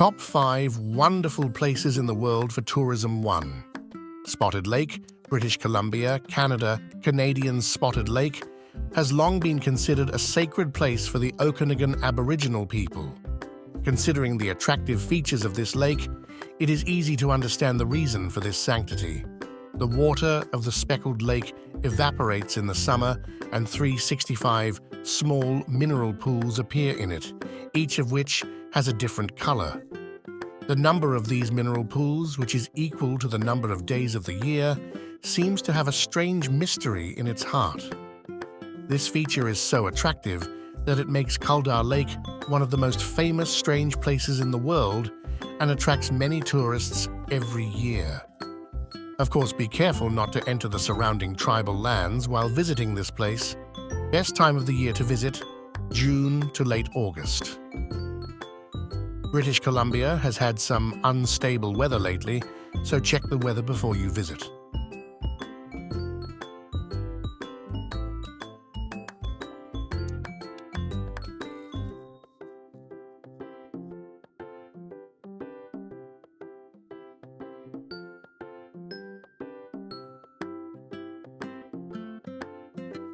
Top 5 wonderful places in the world for tourism. 1. Spotted Lake, British Columbia, Canada. Canadian Spotted Lake has long been considered a sacred place for the Okanagan Aboriginal people. Considering the attractive features of this lake, it is easy to understand the reason for this sanctity. The water of the speckled lake evaporates in the summer, and 365 small mineral pools appear in it, each of which has a different color. The number of these mineral pools, which is equal to the number of days of the year, seems to have a strange mystery in its heart. This feature is so attractive that it makes Khaldar Lake one of the most famous strange places in the world and attracts many tourists every year. Of course, be careful not to enter the surrounding tribal lands while visiting this place. Best time of the year to visit, June to late August. British Columbia has had some unstable weather lately, so check the weather before you visit.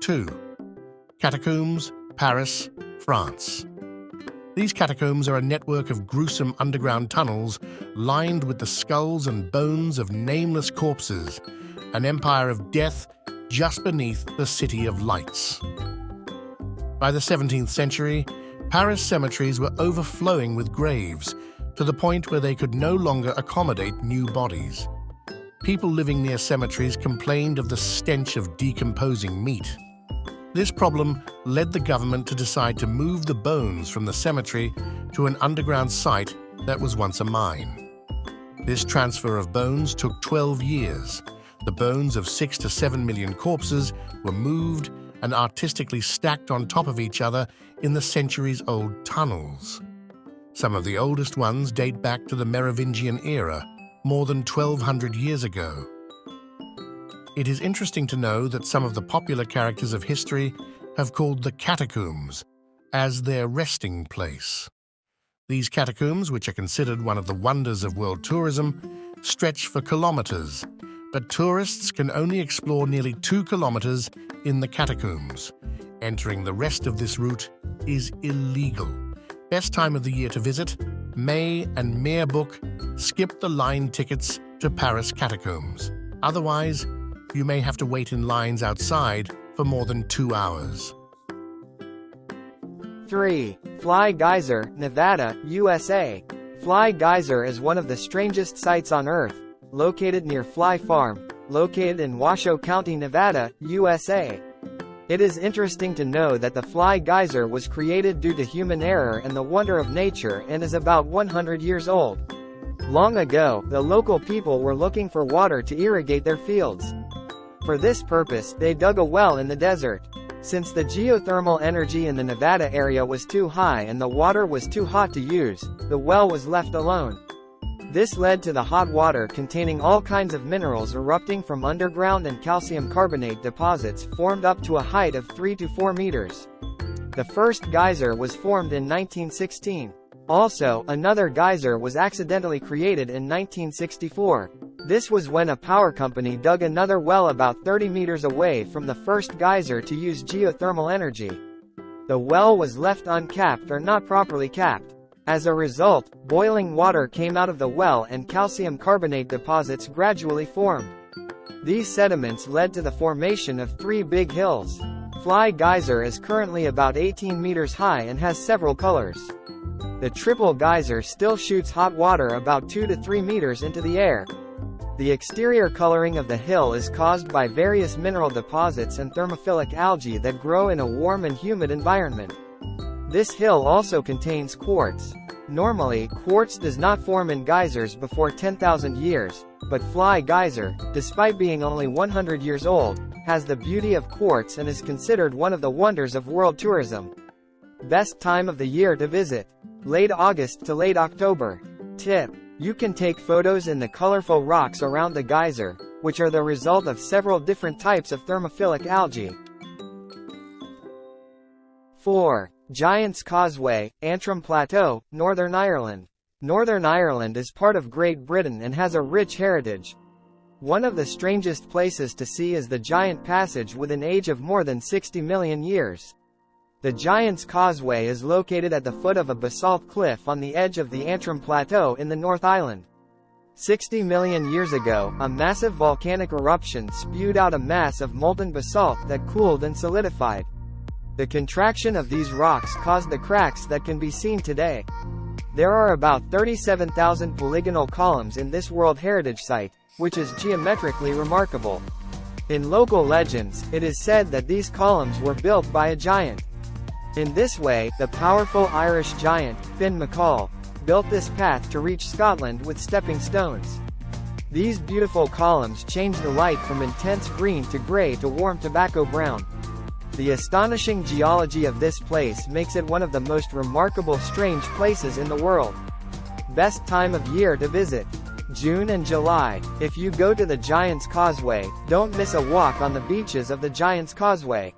Two. Catacombs, Paris, France. These catacombs are a network of gruesome underground tunnels lined with the skulls and bones of nameless corpses, an empire of death just beneath the City of Lights. By the 17th century, Paris cemeteries were overflowing with graves, to the point where they could no longer accommodate new bodies. People living near cemeteries complained of the stench of decomposing meat. This problem led the government to decide to move the bones from the cemetery to an underground site that was once a mine. This transfer of bones took 12 years. The bones of 6 to 7 million corpses were moved and artistically stacked on top of each other in the centuries-old tunnels. Some of the oldest ones date back to the Merovingian era, more than 1,200 years ago. It is interesting to know that some of the popular characters of history have called the Catacombs as their resting place. These catacombs, which are considered one of the wonders of world tourism, stretch for kilometers, but tourists can only explore nearly 2 kilometers in the catacombs. Entering the rest of this route is illegal. Best time of the year to visit, May and May book, skip the line tickets to Paris catacombs. Otherwise, you may have to wait in lines outside for more than 2 hours. 3. Fly Geyser, Nevada, USA. Fly Geyser is one of the strangest sights on Earth, located near Fly Farm, located in Washoe County, Nevada, USA. It is interesting to know that the Fly Geyser was created due to human error and the wonder of nature and is about 100 years old. Long ago, the local people were looking for water to irrigate their fields. For this purpose, they dug a well in the desert. Since the geothermal energy in the Nevada area was too high and the water was too hot to use, the well was left alone. This led to the hot water containing all kinds of minerals erupting from underground, and calcium carbonate deposits formed up to a height of 3 to 4 meters. The first geyser was formed in 1916. Also, another geyser was accidentally created in 1964. This was when a power company dug another well about 30 meters away from the first geyser to use geothermal energy. The well was left uncapped or not properly capped. As a result, boiling water came out of the well and calcium carbonate deposits gradually formed. These sediments led to the formation of 3 big hills. Fly Geyser is currently about 18 meters high and has several colors. The triple geyser still shoots hot water about 2 to 3 meters into the air. The exterior coloring of the hill is caused by various mineral deposits and thermophilic algae that grow in a warm and humid environment. This hill also contains quartz. Normally, quartz does not form in geysers before 10,000 years, but Fly Geyser, despite being only 100 years old, has the beauty of quartz and is considered one of the wonders of world tourism. Best time of the year to visit: late August to late October. Tip: you can take photos in the colorful rocks around the geyser, which are the result of several different types of thermophilic algae. 4. Giant's Causeway, Antrim Plateau, Northern Ireland. Northern Ireland is part of Great Britain and has a rich heritage. One of the strangest places to see is the Giant Passage with an age of more than 60 million years. The Giant's Causeway is located at the foot of a basalt cliff on the edge of the Antrim Plateau in the North Island. 60 million years ago, a massive volcanic eruption spewed out a mass of molten basalt that cooled and solidified. The contraction of these rocks caused the cracks that can be seen today. There are about 37,000 polygonal columns in this World Heritage Site, which is geometrically remarkable. In local legends, it is said that these columns were built by a giant. In this way, the powerful Irish giant, Finn McCall, built this path to reach Scotland with stepping stones. These beautiful columns change the light from intense green to grey to warm tobacco brown. The astonishing geology of this place makes it one of the most remarkable strange places in the world. Best time of year to visit: June and July. If you go to the Giant's Causeway, don't miss a walk on the beaches of the Giant's Causeway.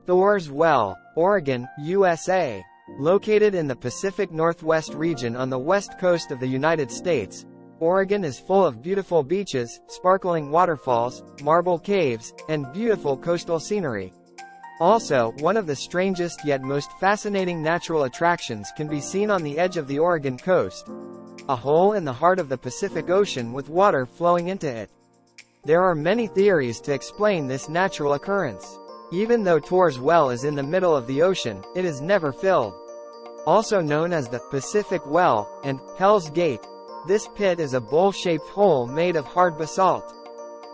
Thor's Well, Oregon, USA. Located in the Pacific Northwest region on the west coast of the United States, Oregon is full of beautiful beaches, sparkling waterfalls, marble caves, and beautiful coastal scenery. Also, one of the strangest yet most fascinating natural attractions can be seen on the edge of the Oregon coast. A hole in the heart of the Pacific Ocean with water flowing into it. There are many theories to explain this natural occurrence. Even though Thor's Well is in the middle of the ocean, it is never filled. Also known as the Pacific Well and Hell's Gate, this pit is a bowl-shaped hole made of hard basalt.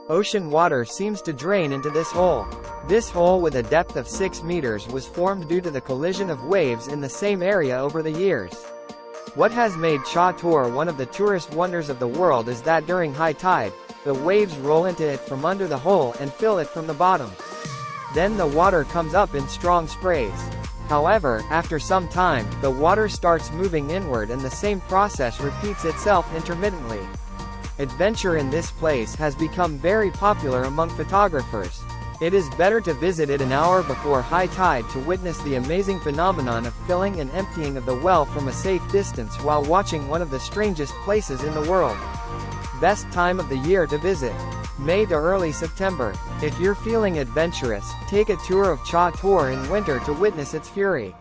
Ocean water seems to drain into this hole. This hole with a depth of 6 meters was formed due to the collision of waves in the same area over the years. What has made Cha Tor one of the tourist wonders of the world is that during high tide, the waves roll into it from under the hole and fill it from the bottom. Then the water comes up in strong sprays. However, after some time, the water starts moving inward and the same process repeats itself intermittently. Adventure in this place has become very popular among photographers. It is better to visit it an hour before high tide to witness the amazing phenomenon of filling and emptying of the well from a safe distance while watching one of the strangest places in the world. Best time of the year to visit: May to early September. If you're feeling adventurous, take a tour of Cha Tor in winter to witness its fury.